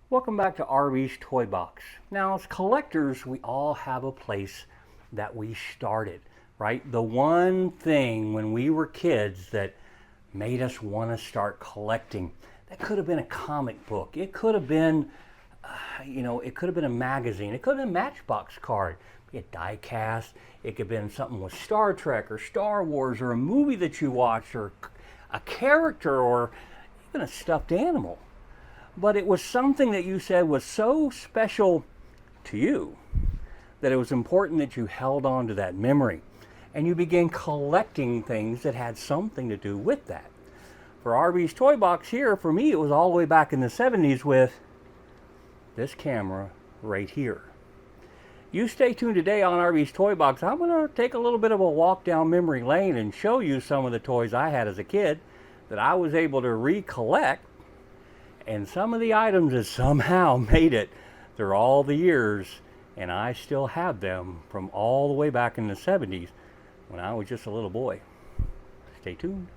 Welcome back to RB's Toy Box. Now, as collectors, we all have a place that we started, right? The one thing when we were kids that made us want to start collecting. That could have been a comic book. It could have been, it could have been a magazine. It could have been a Matchbox card. A die cast. It could have been something with Star Trek or Star Wars or a movie that you watched or a character or even a stuffed animal. But it was something that you said was so special to you that it was important that you held on to that memory. And you began collecting things that had something to do with that. For RB's Toy Box here, for me, it was all the way back in the 70s with this camera right here. You stay tuned today on RB's Toy Box. I'm going to take a little bit of a walk down memory lane and show you some of the toys I had as a kid that I was able to recollect. And some of the items that somehow made it through all the years, and I still have them from all the way back in the 70s when I was just a little boy. Stay tuned.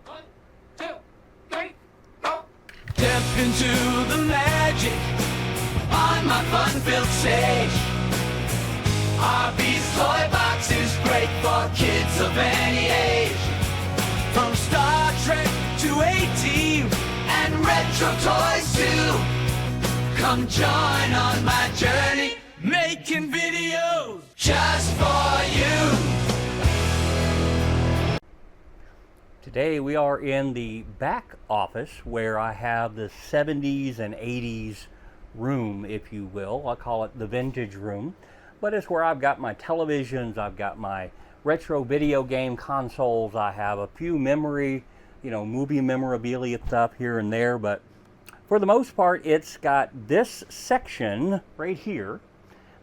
1, 2, 3, go! Step into the magic on my fun-filled stage. RB's Toy Box is great for kids of any age. From Star Trek to 18 and retro toys too. Come join on my journey, making videos just for you. Today we are in the back office where I have the 70s and 80s room, if you will. I call it the vintage room, but it's where I've got my televisions, I've got my retro video game consoles, I have a few movie memorabilia stuff here and there, but for the most part, it's got this section right here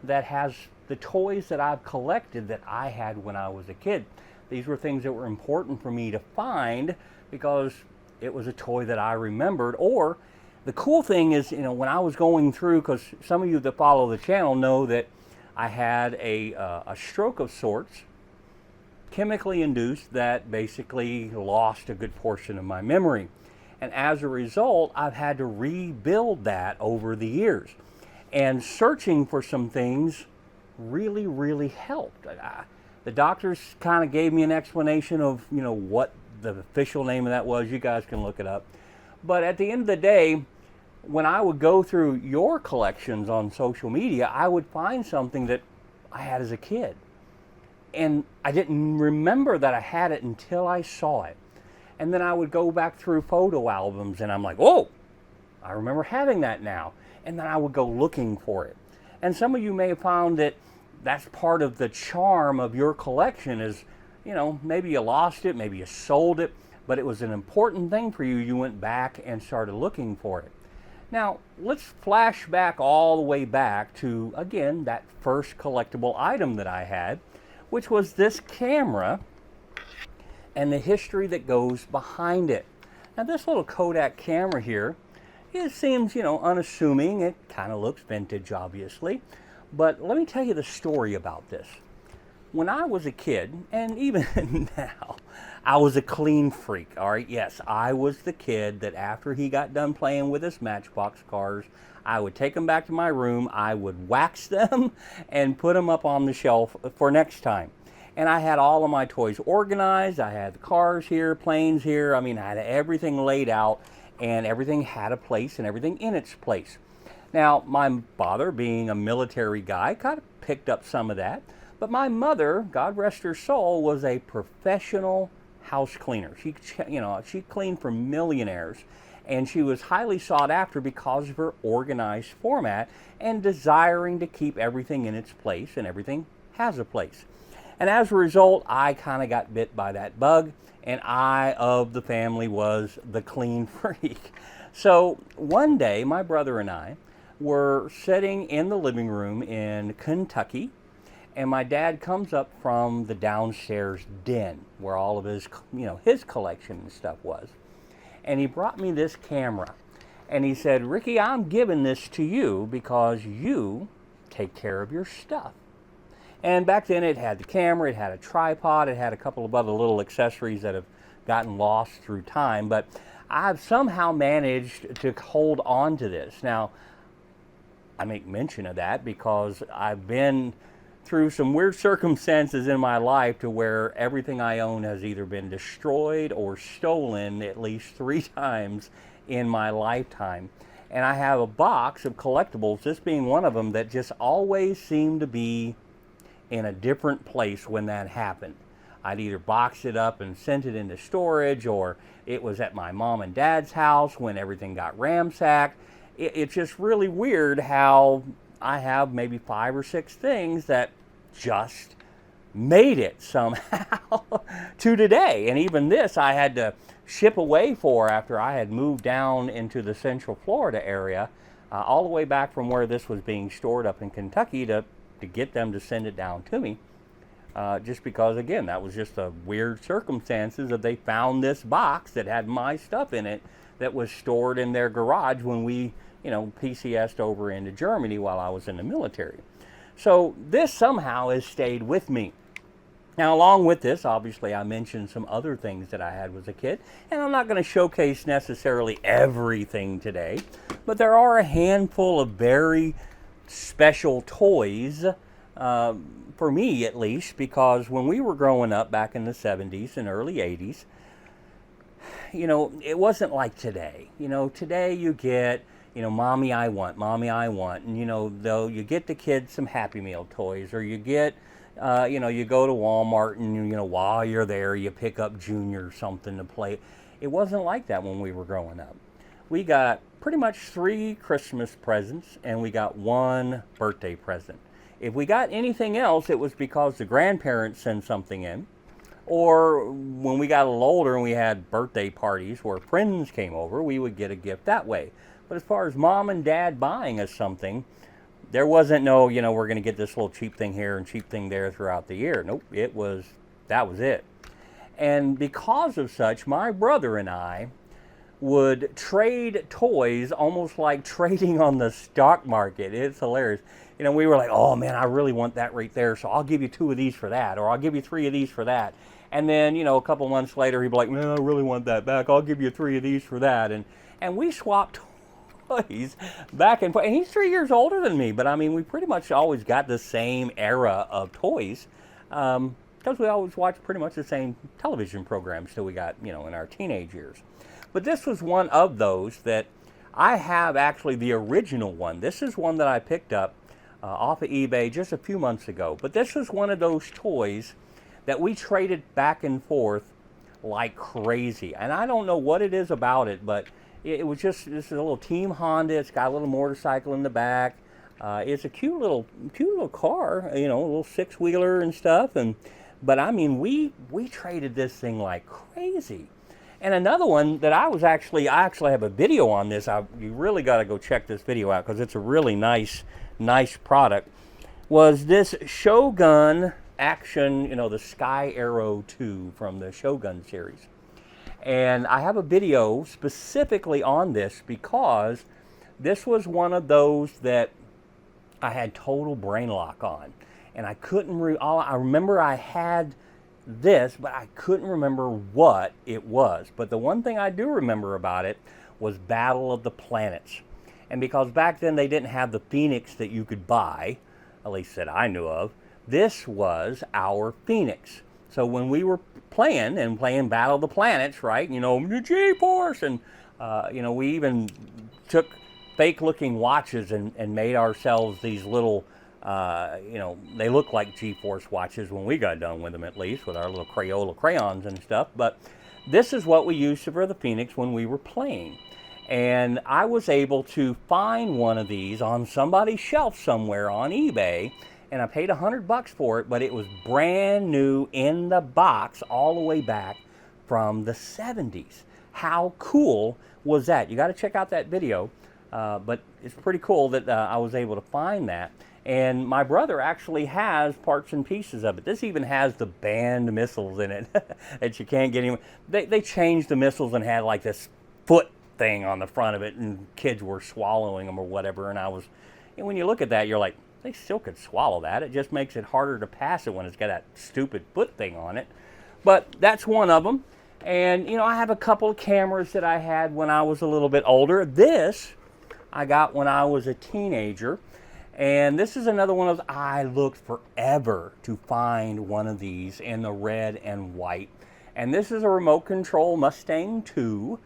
that has the toys that I've collected that I had when I was a kid. These were things that were important for me to find because it was a toy that I remembered. Or the cool thing is, when I was going through, because some of you that follow the channel know that I had a stroke of sorts, chemically induced, that basically lost a good portion of my memory. And as a result, I've had to rebuild that over the years. And searching for some things really, really helped. The doctors kind of gave me an explanation of, what the official name of that was. You guys can look it up. But at the end of the day, when I would go through your collections on social media, I would find something that I had as a kid. And I didn't remember that I had it until I saw it. And then I would go back through photo albums and I'm like, oh, I remember having that now. And then I would go looking for it. And some of you may have found that that's part of the charm of your collection is, maybe you lost it, maybe you sold it, but it was an important thing for you. You went back and started looking for it. Now, let's flash back all the way back to, again, that first collectible item that I had, which was this camera and the history that goes behind it. Now, this little Kodak camera here, it seems, unassuming. It kind of looks vintage, obviously. But let me tell you the story about this. When I was a kid, and even now, I was a clean freak, all right? Yes, I was the kid that after he got done playing with his Matchbox cars, I would take them back to my room, I would wax them, and put them up on the shelf for next time. And I had all of my toys organized. I had the cars here, planes here. I had everything laid out, and everything had a place and everything in its place. Now, my father, being a military guy, kind of picked up some of that. But my mother, God rest her soul, was a professional house cleaner. She cleaned for millionaires, and she was highly sought after because of her organized format and desiring to keep everything in its place, and everything has a place. And as a result, I kind of got bit by that bug, and I, of the family, was the clean freak. So one day, my brother and I were sitting in the living room in Kentucky, and my dad comes up from the downstairs den where all of his collection and stuff was. And he brought me this camera. And he said, Ricky, I'm giving this to you because you take care of your stuff. And back then it had the camera, it had a tripod, it had a couple of other little accessories that have gotten lost through time. But I've somehow managed to hold on to this. Now, I make mention of that because I've been through some weird circumstances in my life to where everything I own has either been destroyed or stolen at least 3 times in my lifetime. And I have a box of collectibles, this being one of them, that just always seemed to be in a different place when that happened. I'd either boxed it up and sent it into storage, or it was at my mom and dad's house when everything got ransacked. It's just really weird how I have maybe 5 or 6 things that just made it somehow to today. And even this I had to ship away for after I had moved down into the Central Florida area, all the way back from where this was being stored up in Kentucky to get them to send it down to me. Just because, again, that was just a weird circumstances that they found this box that had my stuff in it that was stored in their garage when we, PCS'd over into Germany while I was in the military. So this somehow has stayed with me. Now, along with this, obviously, I mentioned some other things that I had as a kid, and I'm not going to showcase necessarily everything today, but there are a handful of very special toys, for me at least, because when we were growing up back in the 70s and early 80s, it wasn't like today. Today you get, mommy I want, and though you get the kids some Happy Meal toys, or you get, you go to Walmart and, while you're there, you pick up Junior or something to play. It wasn't like that when we were growing up. We got pretty much 3 Christmas presents, and we got 1 birthday present. If we got anything else, it was because the grandparents sent something in, or when we got a little older and we had birthday parties where friends came over, we would get a gift that way. But as far as mom and dad buying us something, there wasn't no, we're going to get this little cheap thing here and cheap thing there throughout the year. Nope, that was it. And because of such, my brother and I would trade toys almost like trading on the stock market. It's hilarious. We were like, oh man, I really want that right there, so I'll give you 2 of these for that, or I'll give you 3 of these for that. And then, a couple months later, he'd be like, man, I really want that back. I'll give you 3 of these for that. And we swapped toys back and forth. And he's 3 years older than me, but I mean, we pretty much always got the same era of toys, because we always watched pretty much the same television programs till we got, in our teenage years. But this was one of those that I have actually the original one. This is one that I picked up off of eBay just a few months ago. But this was one of those toys that we traded back and forth like crazy. And I don't know what it is about it, but it was just, this is a little Team Honda. It's got a little motorcycle in the back. It's a cute little car, a little 6-wheeler and stuff. But I mean, we traded this thing like crazy. And another one that I actually have a video on this. You really got to go check this video out because it's a really nice product. Was this Shogun action, the Sky Arrow 2 from the Shogun series. And I have a video specifically on this because this was one of those that I had total brain lock on. And I couldn't, I remember I had this, but I couldn't remember what it was. But the one thing I do remember about it was Battle of the Planets. And because back then they didn't have the Phoenix that you could buy, at least that I knew of, this was our Phoenix. So when we were playing Battle of the Planets, right, the G-Force, and we even took fake looking watches and made ourselves these little, they look like G-Force watches when we got done with them, at least, with our little Crayola crayons and stuff. But this is what we used for the Phoenix when we were playing. And I was able to find one of these on somebody's shelf somewhere on eBay, and I paid $100 for it, but it was brand new in the box all the way back from the 70s. How cool was that? You got to check out that video, but it's pretty cool that I was able to find that. And my brother actually has parts and pieces of it. This even has the banned missiles in it that you can't get anywhere. They changed the missiles and had like this foot thing on the front of it, and kids were swallowing them or whatever. And when you look at that, you're like, they still could swallow that. It just makes it harder to pass it when it's got that stupid foot thing on it. But that's one of them. And, you know, I have a couple of cameras that I had when I was a little bit older. This I got when I was a teenager. And this is another one of those, I looked forever to find one of these in the red and white. And this is a remote control Mustang 2.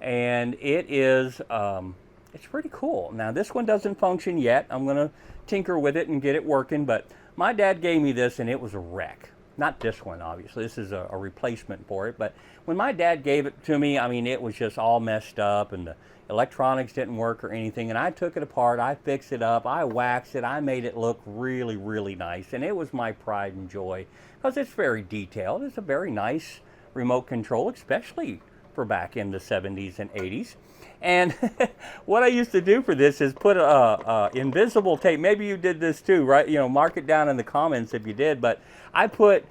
And it is, it's pretty cool. Now this one doesn't function yet. I'm gonna tinker with it and get it working, but my dad gave me this and it was a wreck. Not this one, obviously. This is a replacement for it. But when my dad gave it to me, I mean, it was just all messed up and the electronics didn't work or anything. And I took it apart, I fixed it up, I waxed it, I made it look really, really nice. And it was my pride and joy because it's very detailed. It's a very nice remote control, especially for back in the 70s and 80s. And what I used to do for this is put invisible tape. Maybe you did this too, right? You know, mark it down in the comments if you did. But I put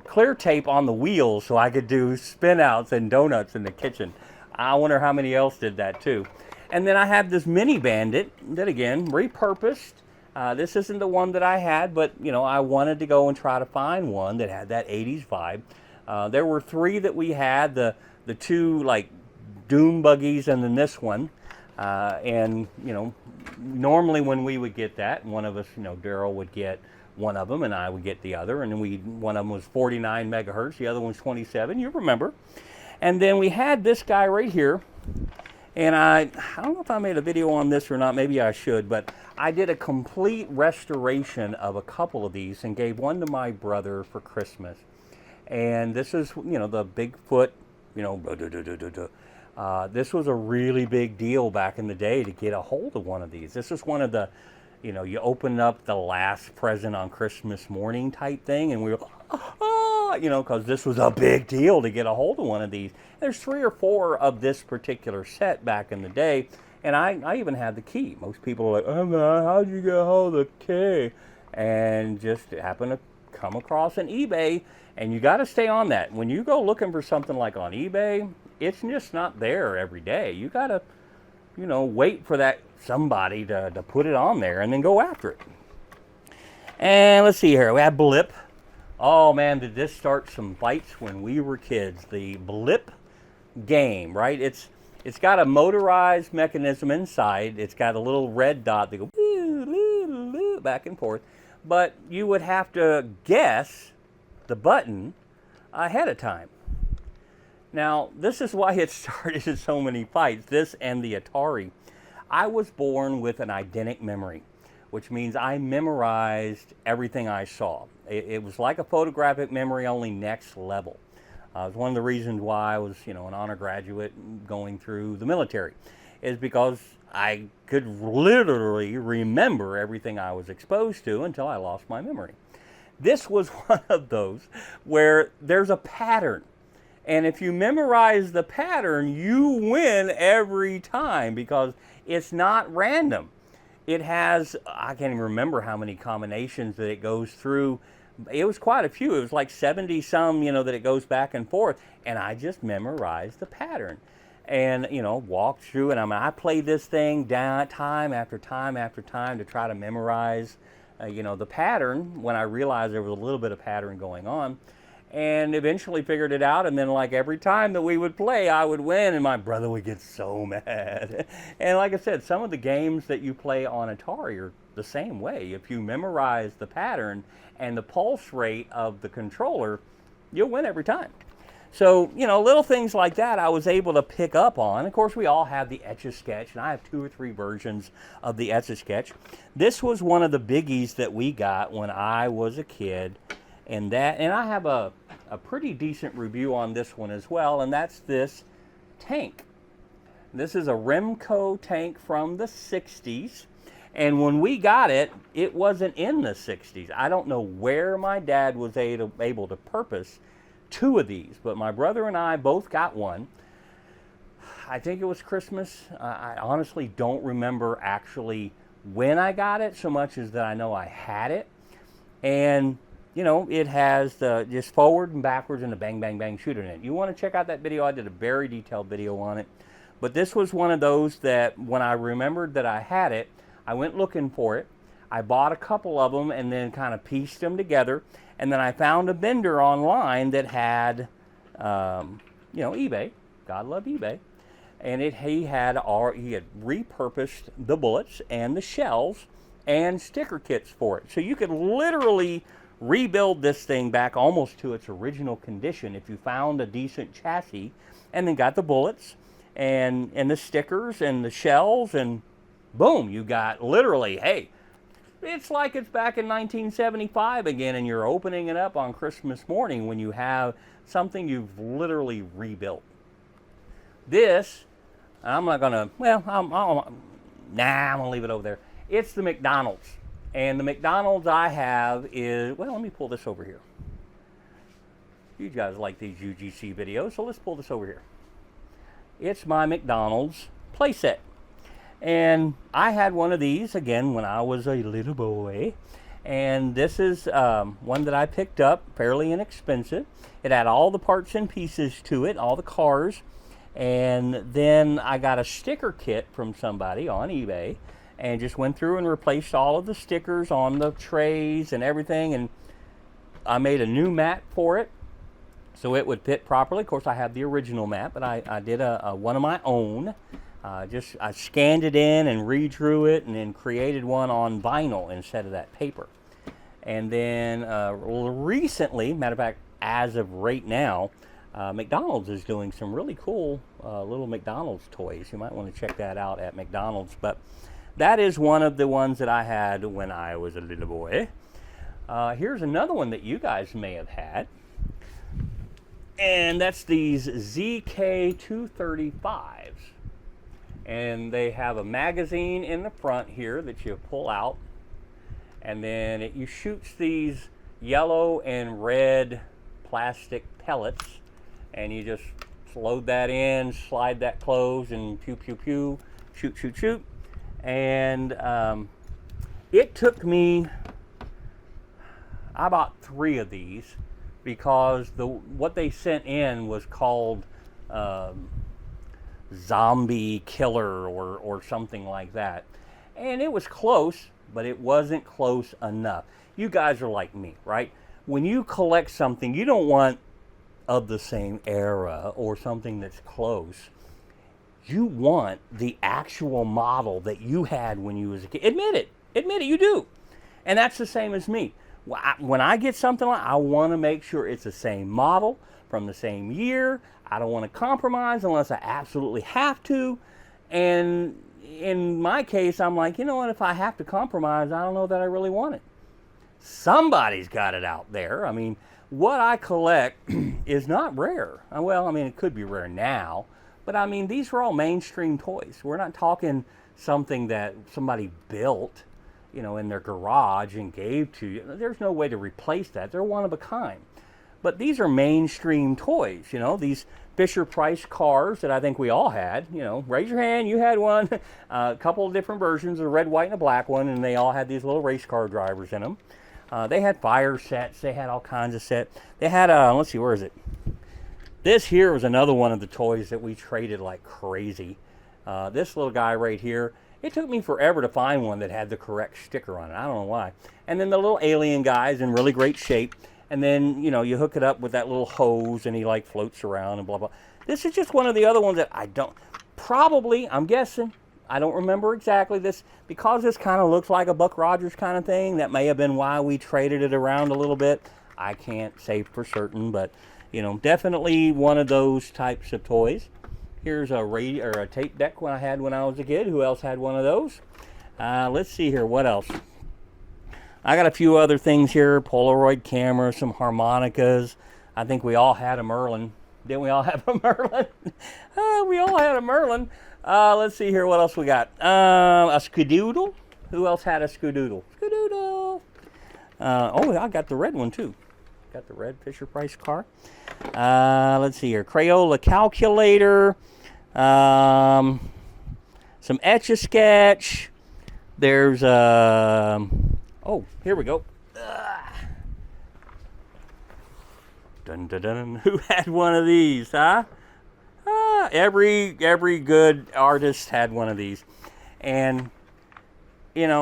clear tape on the wheels so I could do spin outs and donuts in the kitchen. I wonder how many else did that too. And then I have this Mini Bandit that, again, repurposed. This isn't the one that I had, but you know, I wanted to go and try to find one that had that 80s vibe. There were 3 that we had, the 2 like Doom buggies and then this one. And you know, normally when we would get that, one of us, you know, Daryl would get one of them and I would get the other, and then one of them was 49 megahertz, the other one's 27, you remember. And then we had this guy right here, and I don't know if I made a video on this or not, maybe I should, but I did a complete restoration of a couple of these and gave one to my brother for Christmas. And this is, you know, the Bigfoot, you know, this was a really big deal back in the day to get a hold of one of these. This is one of the, you know, you open up the last present on Christmas morning type thing, and we were, oh, you know, because this was a big deal to get a hold of one of these. There's 3 or 4 of this particular set back in the day, and I even had the key. Most people are like, oh man, how'd you get a hold of the key? And just happened to come across an eBay, and you got to stay on that. When you go looking for something like on eBay, it's just not there every day. You got to, you know, wait for that somebody to put it on there and then go after it. And let's see here, we have Blip. Oh man, did this start some fights when we were kids. The Blip game, right? It's got a motorized mechanism inside. It's got a little red dot that goes back and forth. But you would have to guess the button ahead of time. Now, this is why it started in so many fights, this and the Atari. I was born with an eidetic memory, which means I memorized everything I saw. It was like a photographic memory, only next level. It's one of the reasons why I was, you know, an honor graduate going through the military, is because I could literally remember everything I was exposed to until I lost my memory. This was one of those where there's a pattern. And if you memorize the pattern, you win every time because it's not random. It has, I can't even remember how many combinations that it goes through. It was quite a few. It was like 70 some, you know, that it goes back and forth. And I just memorized the pattern and, you know, walked through. And I played this thing down time after time after time to try to memorize, you know, the pattern when I realized there was a little bit of pattern going on. And eventually figured it out, and then like every time that we would play, I would win, and my brother would get so mad. And like I said, some of the games that you play on Atari are the same way. If you memorize the pattern and the pulse rate of the controller, you'll win every time. So, you know, little things like that I was able to pick up on. Of course, we all have the Etch-a-Sketch, and I have 2 or 3 versions of the Etch-a-Sketch. This was one of the biggies that we got when I was a kid. And I have a pretty decent review on this one as well, and that's this tank. This is a Remco tank from the 60s, and when we got it, it wasn't in the 60s. I don't know where my dad was able to purpose 2 of these, but my brother and I both got one. I think it was Christmas. I honestly don't remember actually when I got it so much as that I know I had it. And you know, it has the just forward and backwards and the bang, bang, bang shooter in it. You want to check out that video? I did a very detailed video on it. But this was one of those that when I remembered that I had it, I went looking for it. I bought a couple of them and then kind of pieced them together. And then I found a vendor online that had eBay. God love eBay. And he had repurposed the bullets and the shells and sticker kits for it. So you could literally rebuild this thing back almost to its original condition if you found a decent chassis and then got the bullets and the stickers and the shells, and boom, you got literally, hey, it's like it's back in 1975 again, and you're opening it up on Christmas morning when you have something you've literally rebuilt. This, I'm not gonna, I'm gonna leave it over there. It's the McDonald's. And the McDonald's I have is, let me pull this over here. You guys like these UGC videos, so let's pull this over here. It's my McDonald's playset. And I had one of these, again, when I was a little boy. And this is one that I picked up, fairly inexpensive. It had all the parts and pieces to it, all the cars. And then I got a sticker kit from somebody on eBay and just went through and replaced all of the stickers on the trays and everything. And I made a new mat for it so it would fit properly. Of course, I have the original mat, but I did one of my own. I scanned it in and redrew it and then created one on vinyl instead of that paper. And then recently, matter of fact, as of right now, McDonald's is doing some really cool little McDonald's toys. You might want to check that out at McDonald's. But that is one of the ones that I had when I was a little boy. Here's another one that you guys may have had. And that's these ZK235s. And they have a magazine in the front here that you pull out. And then you shoots these yellow and red plastic pellets. And you just load that in, slide that closed, and pew, pew, pew, shoot, shoot, shoot. And it took me, I bought 3 of these because what they sent in was called Zombie Killer or something like that. And it was close, but it wasn't close enough. You guys are like me, right? When you collect something, you don't want of the same era or something that's close. You want the actual model that you had when you was a kid. Admit it, you do. And that's the same as me. When I get something I want to make sure it's the same model from the same year. I don't want to compromise unless I absolutely have to. And in my case, I'm like, you know what, if I have to compromise, I don't know that I really want it. Somebody's got it out there. I mean, what I collect is not rare. Well, I mean, it could be rare now, but I mean, these are all mainstream toys. We're not talking something that somebody built, in their garage and gave to you. There's no way to replace that. They're one of a kind. But these are mainstream toys, these Fisher-Price cars that I think we all had. Raise your hand, you had one. A couple of different versions, a red, white, and a black one, and they all had these little race car drivers in them. They had fire sets. They had all kinds of sets. They had, let's see, where is it? This here was another one of the toys that we traded like crazy. This little guy right here, it took me forever to find one that had the correct sticker on it. I don't know why. And then the little alien guy's in really great shape. And then, you hook it up with that little hose and he like floats around and blah, blah. This is just one of the other ones that I'm guessing, I don't remember exactly this, because this kind of looks like a Buck Rogers kind of thing. That may have been why we traded it around a little bit. I can't say for certain, but definitely one of those types of toys. Here's a radio or a tape deck when I was a kid. Who else had one of those? Let's see here. What else? I got a few other things here. Polaroid camera, some harmonicas. I think we all had a Merlin. Didn't we all have a Merlin? We all had a Merlin. Let's see here. What else we got? A Skadoodle. Who else had a Skadoodle? Skadoodle. I got the red one too. Got the red Fisher-Price car. Let's see here. Crayola calculator. Some Etch-a-Sketch. There's here we go. Dun, dun, dun. Who had one of these, huh? Every good artist had one of these. And, and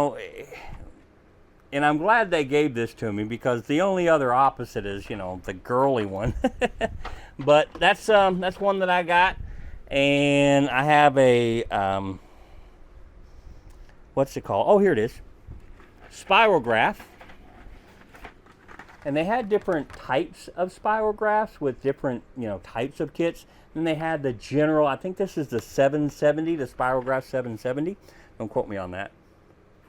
I'm glad they gave this to me, because the only other opposite is, the girly one. But that's one that I got, and I have a what's it called? Oh, here it is, spirograph. And they had different types of spirographs with different, types of kits. Then they had the general, I think this is the 770, the spirograph 770. Don't quote me on that.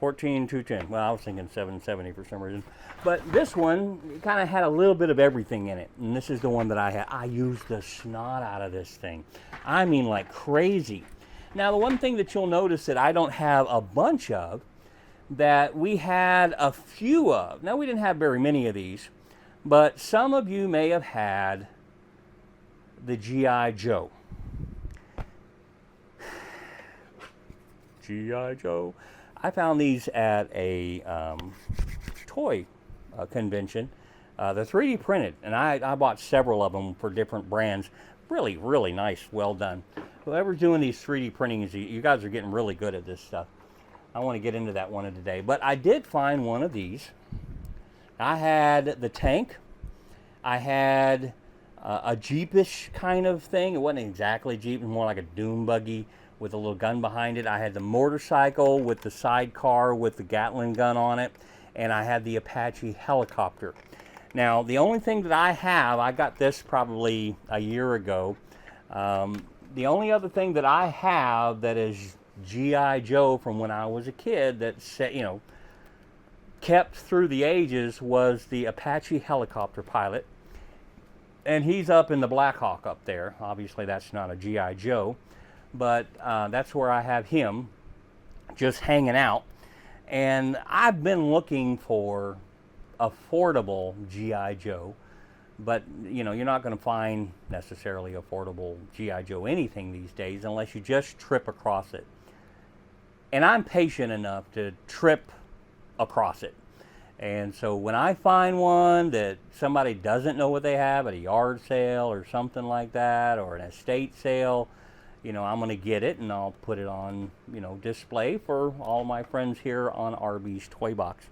14210. Well, I was thinking 770 for some reason. But this one kind of had a little bit of everything in it. And this is the one that I had. I used the snot out of this thing. I mean, like crazy. Now, the one thing that you'll notice that I don't have a bunch of, that we had a few of. Now, we didn't have very many of these, but some of you may have had the G.I. Joe. G.I. Joe. I found these at a toy convention. They're 3D printed, and I bought several of them for different brands. Really, really nice, well done. Whoever's doing these 3D printings, you guys are getting really good at this stuff. I want to get into that one today. But I did find one of these. I had the tank. I had a Jeepish kind of thing. It wasn't exactly Jeep. It was more like a dune buggy with a little gun behind it. I had the motorcycle with the sidecar with the Gatling gun on it. And I had the Apache helicopter. Now, the only thing that I have, I got this probably a year ago. The only other thing that I have that is G.I. Joe from when I was a kid that kept through the ages was the Apache helicopter pilot. And he's up in the Black Hawk up there. Obviously that's not a G.I. Joe, but that's where I have him just hanging out. And I've been looking for affordable G.I. Joe, but you're not going to find necessarily affordable G.I. Joe anything these days unless you just trip across it. And I'm patient enough to trip across it. And so when I find one that somebody doesn't know what they have at a yard sale or something like that, or an estate sale, I'm going to get it and I'll put it on, display for all my friends here on RB's Toy Box.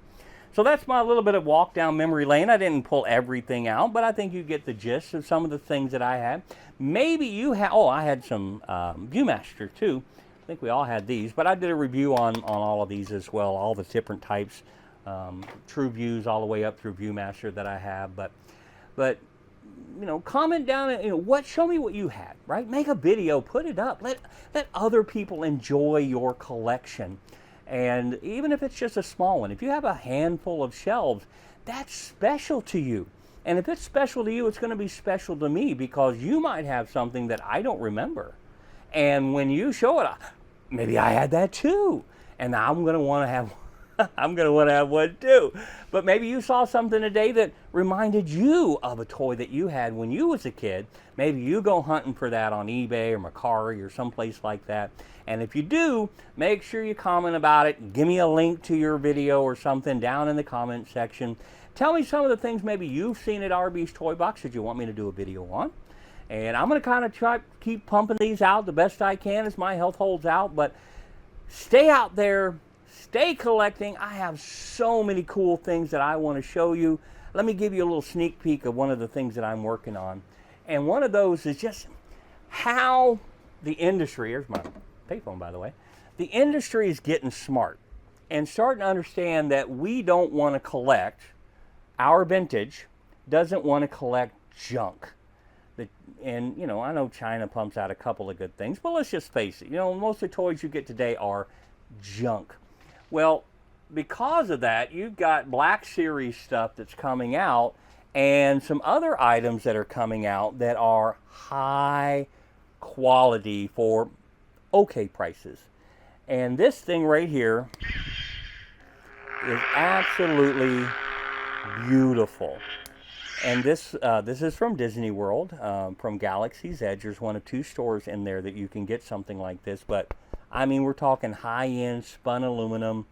So that's my little bit of walk down memory lane. I didn't pull everything out, but I think you get the gist of some of the things that I had. Maybe you have, I had some Viewmaster too. I think we all had these, but I did a review on all of these as well, all the different types, True Views all the way up through Viewmaster that I have. But comment down, show me what you had, right? Make a video, put it up, let other people enjoy your collection. And even if it's just a small one, if you have a handful of shelves, that's special to you. And if it's special to you, it's going to be special to me because you might have something that I don't remember. And when you show it, maybe I had that too. And I'm going to want to have one too. But maybe you saw something today that reminded you of a toy that you had when you was a kid. Maybe you go hunting for that on eBay or Mercari or someplace like that. And if you do, make sure you comment about it. Give me a link to your video or something down in the comment section. Tell me some of the things maybe you've seen at RB's Toy Box that you want me to do a video on. And I'm going to kind of try to keep pumping these out the best I can as my health holds out. But stay out there. Stay collecting. I have so many cool things that I want to show you. Let me give you a little sneak peek of one of the things that I'm working on. And one of those is just how the industry, here's my payphone by the way, the industry is getting smart and starting to understand that we don't want to collect, our vintage doesn't want to collect junk. And I know China pumps out a couple of good things, but let's just face it, most of the toys you get today are junk. Well, because of that, you've got Black Series stuff that's coming out and some other items that are coming out that are high quality for okay prices. And this thing right here is absolutely beautiful. And this is from Disney World, from Galaxy's Edge. There's one of two stores in there that you can get something like this, but I mean, we're talking high-end spun aluminum.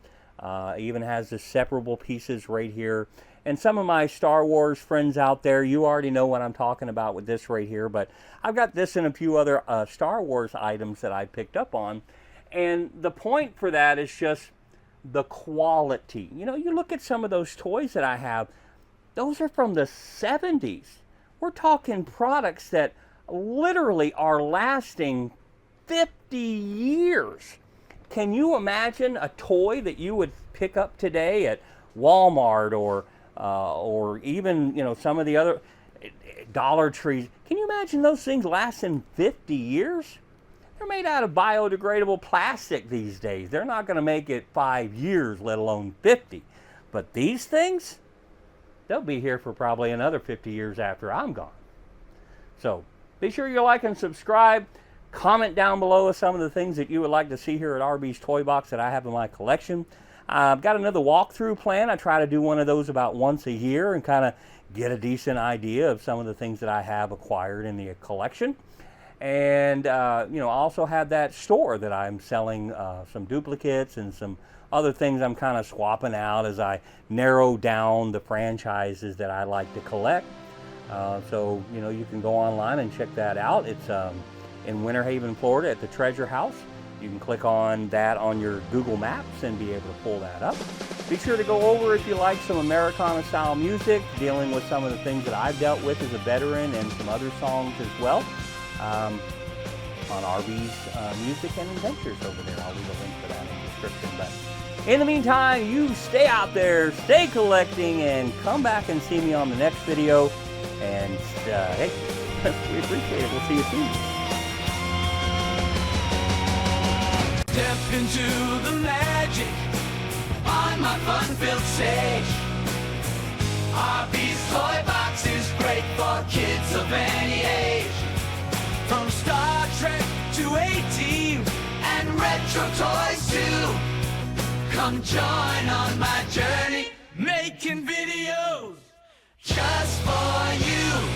Even has the separable pieces right here. And some of my Star Wars friends out there, you already know what I'm talking about with this right here. But I've got this and a few other Star Wars items that I picked up on. And the point for that is just the quality. You look at some of those toys that I have. Those are from the 70s. We're talking products that literally are lasting 50 years. Can you imagine a toy that you would pick up today at Walmart or even, you know, some of the other Dollar Trees? Can you imagine those things lasting 50 years? They're made out of biodegradable plastic these days. They're not going to make it 5 years, let alone 50. But these things, they'll be here for probably another 50 years after I'm gone. So be sure you like and subscribe. Comment down below some of the things that you would like to see here at RB's Toy Box that I have in my collection. I've got another walkthrough plan. I try to do one of those about once a year and kind of get a decent idea of some of the things that I have acquired in the collection. And you know, I also have that store that I'm selling some duplicates and some other things I'm kind of swapping out as I narrow down the franchises that I like to collect. So you know, you can go online and check that out. It's in Winter Haven, Florida at the Treasure House. You can click on that on your Google Maps and be able to pull that up. Be sure to go over if you like some Americana style music, dealing with some of the things that I've dealt with as a veteran and some other songs as well. On RB's Music and Adventures over there. I'll leave a link for that in the description. But in the meantime, you stay out there, stay collecting, and come back and see me on the next video. And hey, we appreciate it. We'll see you soon. Step into the magic on my fun-filled stage. RB's Toy Box is great for kids of any age. From Star Trek to 18 and retro toys too. Come join on my journey, making videos just for you.